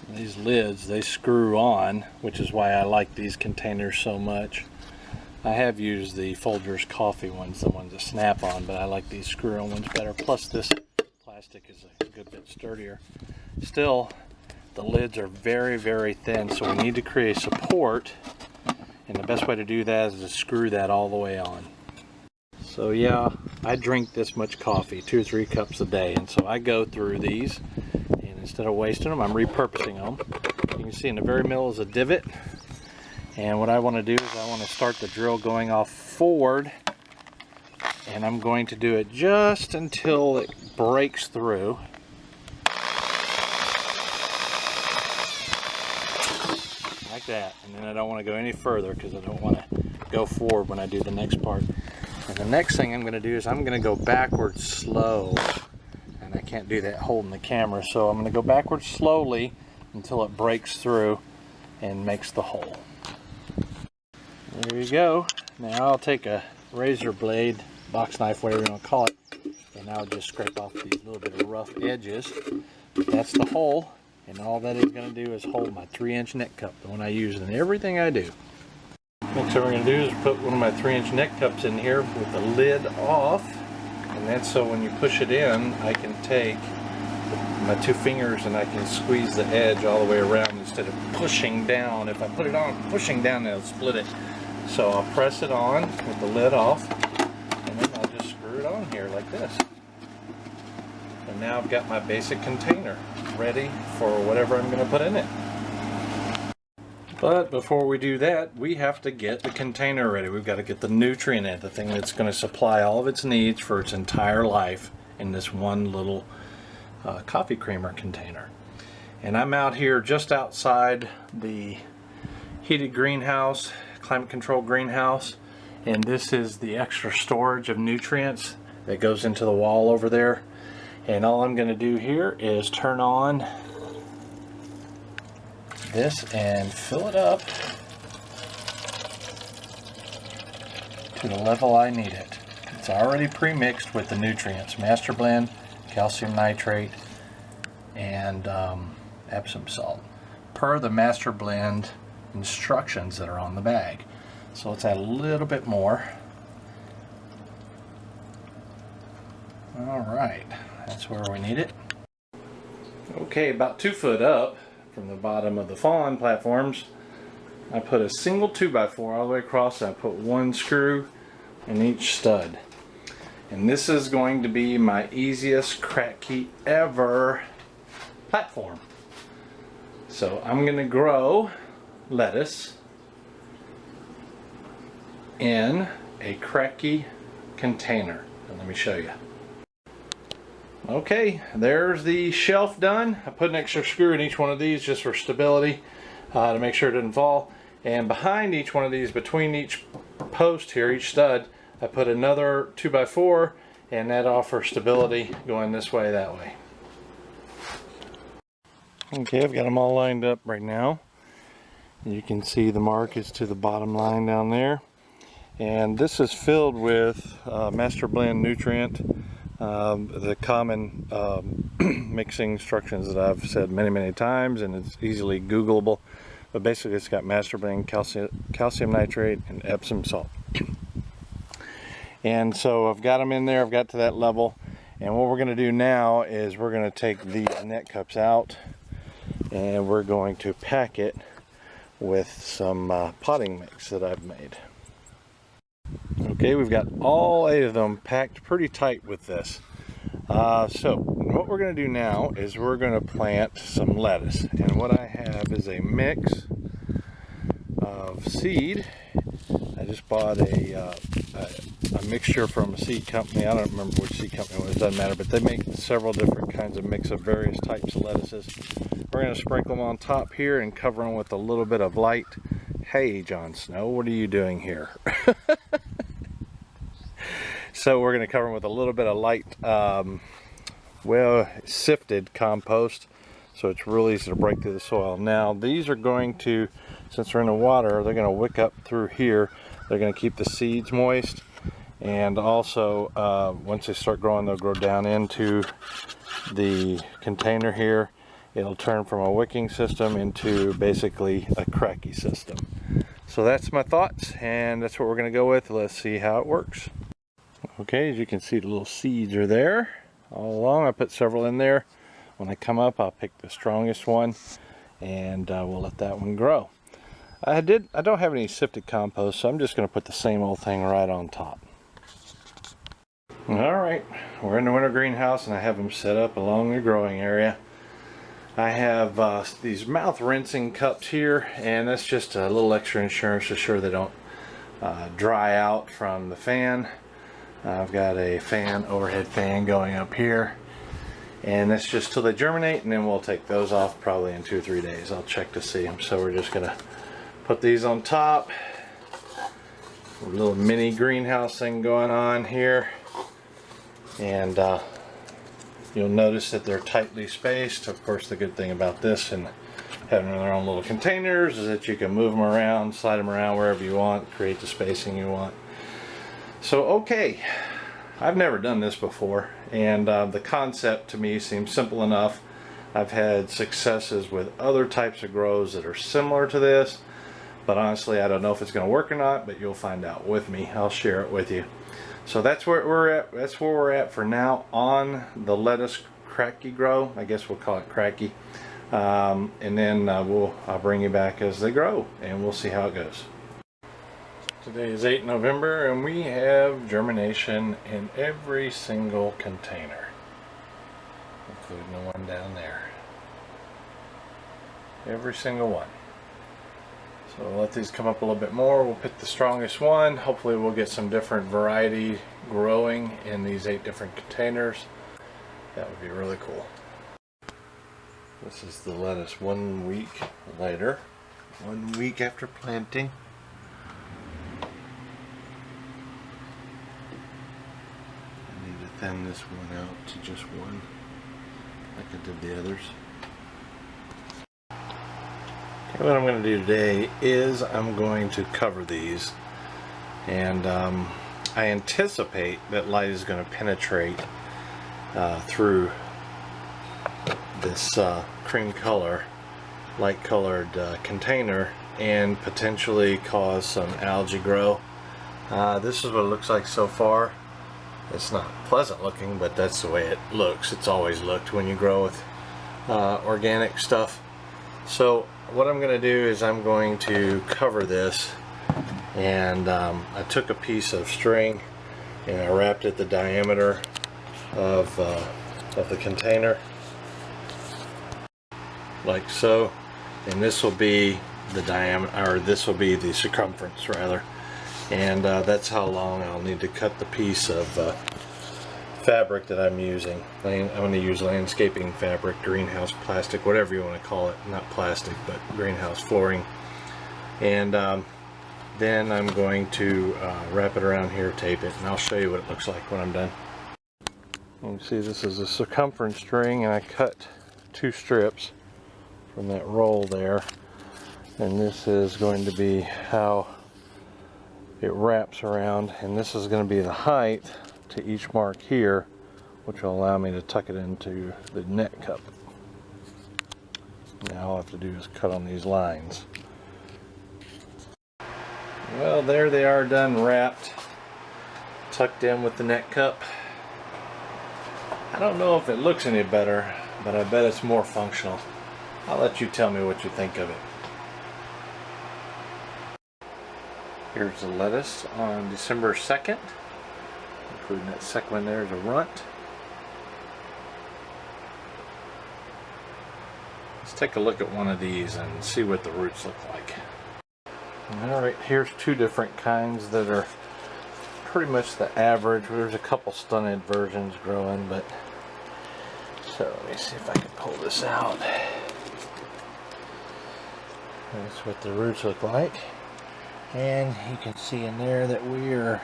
These lids, they screw on, which is why I like these containers so much. I have used the Folgers coffee ones, the ones that snap on, but I like these screw-on ones better. Plus this plastic is a good bit sturdier. Still, the lids are very, very thin, so we need to create support, and the best way to do that is to screw that all the way on. So yeah, I drink this much coffee, 2 or 3 cups a day, and so I go through these. Instead of wasting them, I'm repurposing them. You can see in the very middle is a divot, and what I want to do is I want to start the drill going off forward, and I'm going to do it just until it breaks through. Like that, and then I don't want to go any further because I don't want to go forward when I do the next part. And the next thing I'm going to do is I'm going to go backwards slow. I can't do that holding the camera, so I'm going to go backwards slowly until it breaks through and makes the hole. There you go. Now I'll take a razor blade, box knife, whatever you want to call it, and I'll just scrape off these little bit of rough edges. That's the hole, and all that is going to do is hold my 3-inch neck cup, the one I use in everything I do. Next thing we're going to do is put one of my 3-inch neck cups in here with the lid off. And that's so when you push it in, I can take my 2 fingers and I can squeeze the edge all the way around instead of pushing down. If I put it on pushing down, it'll split it. So I'll press it on with the lid off, and then I'll just screw it on here like this. And now I've got my basic container ready for whatever I'm going to put in it. But before we do that, we have to get the container ready. We've got to get the nutrient in, the thing that's going to supply all of its needs for its entire life in this one little coffee creamer container. And I'm out here just outside the heated greenhouse, climate control greenhouse, and this is the extra storage of nutrients that goes into the wall over there. And all I'm going to do here is turn on this and fill it up to the level I need it. It's already pre-mixed with the nutrients, master blend, calcium nitrate, and Epsom salt, per the master blend instructions that are on the bag. So let's add a little bit more. Alright, that's where we need it. Okay, about 2 foot up from the bottom of the fawn platforms, I put a single 2x4 all the way across, and I put 1 screw in each stud. And this is going to be my easiest Kratky ever platform. So I'm going to grow lettuce in a Kratky container. And let me show you. Okay, there's the shelf done. I put an extra screw in each one of these just for stability, to make sure it doesn't fall. And behind each one of these, between each post here, each stud, I put another 2x4, and that offers stability going this way, that way. Okay, I've got them all lined up right now. You can see the mark is to the bottom line down there. And this is filled with master blend nutrient. The common mixing instructions that I've said many times, and it's easily Googleable, but basically it's got master blend, calcium nitrate, and Epsom salt. And so I've got them in there, I've got to that level, and what we're going to do now is we're going to take these net cups out and we're going to pack it with some potting mix that I've made. Okay, we've got all 8 of them packed pretty tight with this. So what we're going to do now is we're going to plant some lettuce. And what I have is a mix of seed. I just bought a mixture from a seed company. I don't remember which seed company it was, it doesn't matter, but they make several different kinds of mix of various types of lettuces. We're going to sprinkle them on top here and cover them with a little bit of light. Hey, Jon Snow, what are you doing here? So we're going to cover them with a little bit of light, well, sifted compost, so it's real easy to break through the soil. Now these are going to, since they're in the water, they're going to wick up through here. They're going to keep the seeds moist, and also once they start growing, they'll grow down into the container here. It'll turn from a wicking system into basically a Kratky system. So that's my thoughts, and that's what we're going to go with. Let's see how it works. Okay, as you can see, the little seeds are there all along. I put several in there. When I come up, I'll pick the strongest one, and we'll let that one grow. I don't have any sifted compost, so I'm just going to put the same old thing right on top. All right, we're in the winter greenhouse, and I have them set up along the growing area. I have these mouth rinsing cups here, and that's just a little extra insurance to ensure they don't dry out from the fan. I've got a overhead fan going up here, and that's just till they germinate, and then we'll take those off probably in 2 or 3 days. I'll check to see them. So we're just gonna put these on top. A little mini greenhouse thing going on here, and you'll notice that they're tightly spaced. Of course, the good thing about this and having their own little containers is that you can move them around, slide them around wherever you want, create the spacing you want. So, okay, I've never done this before, and the concept to me seems simple enough. I've had successes with other types of grows that are similar to this, but honestly, I don't know if it's going to work or not, but you'll find out with me. I'll share it with you. So that's where we're at. That's where we're at for now on the lettuce Kratky grow. I guess we'll call it Kratky. And then I'll bring you back as they grow, and we'll see how it goes. Today is 8 November, and we have germination in every single container, including the one down there. Every single one. So we'll let these come up a little bit more. We'll pick the strongest one. Hopefully we'll get some different variety growing in these 8 different containers. That would be really cool. This is the lettuce 1 week later. 1 week after planting. I need to thin this one out to just one, like I did the others. What I'm going to do today is I'm going to cover these, and I anticipate that light is going to penetrate through this cream color, light colored container, and potentially cause some algae grow. This is what it looks like so far. It's not pleasant looking, but that's the way it looks. It's always looked when you grow with organic stuff. So what I'm going to do is I'm going to cover this, and I took a piece of string and I wrapped it the diameter of the container, like so, and this will be the diameter, or this will be the circumference rather, and that's how long I'll need to cut the piece of fabric that I'm using. I'm going to use landscaping fabric, greenhouse plastic, whatever you want to call it. Not plastic, but greenhouse flooring. And then I'm going to wrap it around here, tape it, and I'll show you what it looks like when I'm done. You can see this is a circumference string, and I cut 2 strips from that roll there, and this is going to be how it wraps around, and this is going to be the height to each mark here, which will allow me to tuck it into the net cup. Now all I have to do is cut on these lines. Well, there they are, done wrapped, tucked in with the net cup. I don't know if it looks any better, but I bet it's more functional. I'll let you tell me what you think of it. Here's the lettuce on December 2nd. Including that second one there is a runt. Let's take a look at one of these and see what the roots look like. Alright, here's 2 different kinds that are pretty much the average. There's a couple stunted versions growing, but so let me see if I can pull this out. That's what the roots look like, and you can see in there that we are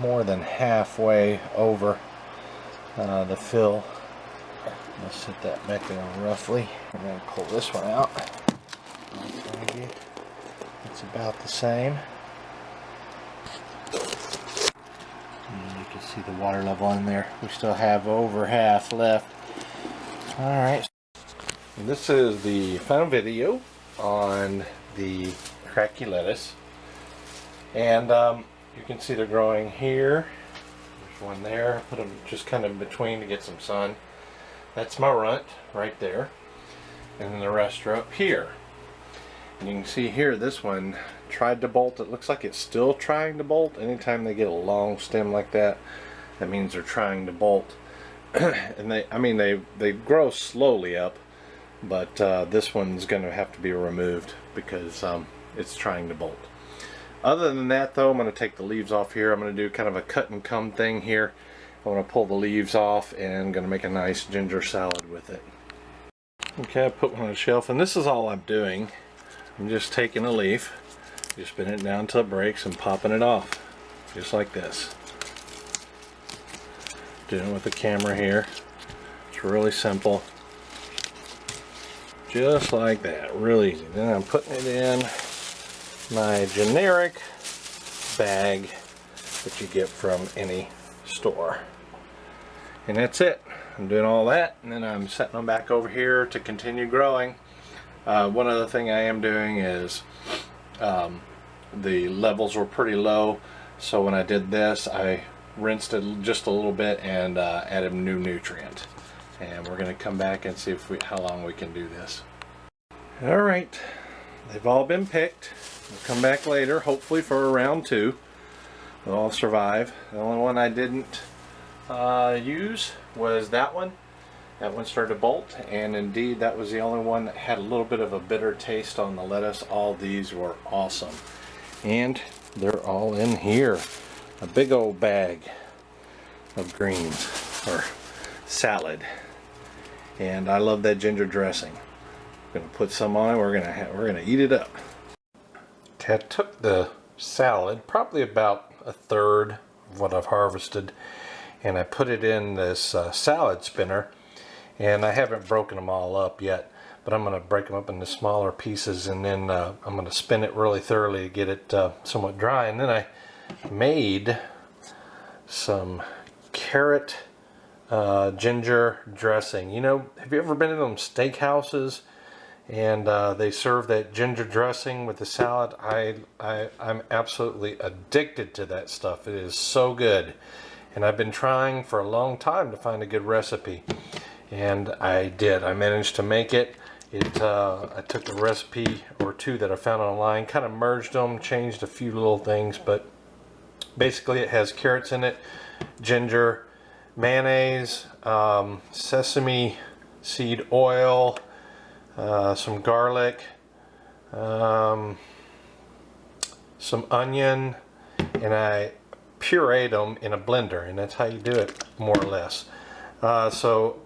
more than halfway over the fill I'll set that back down roughly and then pull this one out. It's about the same. And you can see the water level in there. We still have over half left. Alright. This is the final video on the Kratky lettuce. And you can see they're growing here. There's one there. Put them just kind of in between to get some sun. That's my runt right there. And then the rest are up here. And you can see here, this one tried to bolt. It looks like it's still trying to bolt. Anytime they get a long stem like that, that means they're trying to bolt. And they grow slowly up, but this one's going to have to be removed because it's trying to bolt. Other than that though, I'm going to take the leaves off here. I'm going to do kind of a cut and come thing here. I'm going to pull the leaves off and I'm going to make a nice ginger salad with it. Okay, I put one on the shelf, and this is all I'm doing. I'm just taking a leaf, just spin it down till it breaks and popping it off, just like this. Doing it with the camera here. It's really simple. Just like that, real easy. Then I'm putting it in my generic bag that you get from any store. And that's it. I'm doing all that, and then I'm setting them back over here to continue growing. One other thing I am doing is the levels were pretty low, so when I did this I rinsed it just a little bit and added a new nutrient. And we're going to come back and see if how long we can do this. Alright, they've all been picked. We'll come back later, hopefully for round 2. They'll all survive. The only one I didn't use was that one. That one started to bolt, and indeed that was the only one that had a little bit of a bitter taste on the lettuce. All these were awesome. And they're all in here. A big old bag of greens, or salad. And I love that ginger dressing. I'm gonna put some on it. We're gonna eat it up. Okay, I took the salad, probably about a third of what I've harvested, and I put it in this salad spinner. And I haven't broken them all up yet, but I'm going to break them up into smaller pieces, and then I'm going to spin it really thoroughly to get it somewhat dry. And then I made some carrot ginger dressing. You know, have you ever been to them steakhouses and they serve that ginger dressing with the salad? I'm absolutely addicted to that stuff. It is so good, and I've been trying for a long time to find a good recipe. And I did. I managed to make it. I took a recipe or two that I found online, kind of merged them, changed a few little things, but basically it has carrots in it, ginger, mayonnaise, sesame seed oil, some garlic, some onion, and I pureed them in a blender, and that's how you do it, more or less. So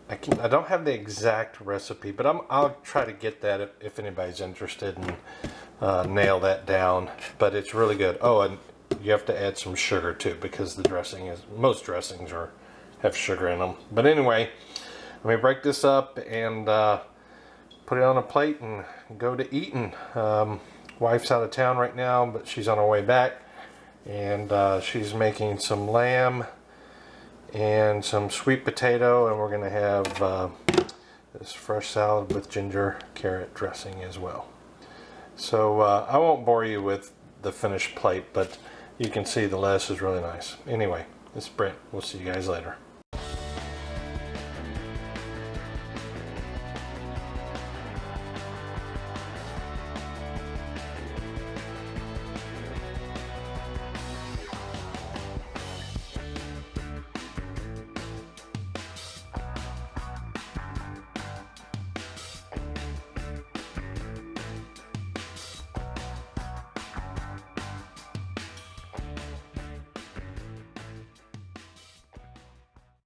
I don't have the exact recipe, but I'll try to get that if anybody's interested, and nail that down. But it's really good. Oh, and you have to add some sugar too, because the dressing most dressings have sugar in them. But anyway, let me break this up and put it on a plate and go to eating. Wife's out of town right now, but she's on her way back, and she's making some lamb and some sweet potato, and we're going to have this fresh salad with ginger carrot dressing as well. So I won't bore you with the finished plate, but you can see the lettuce is really nice. Anyway, this is Brent. We'll see you guys later.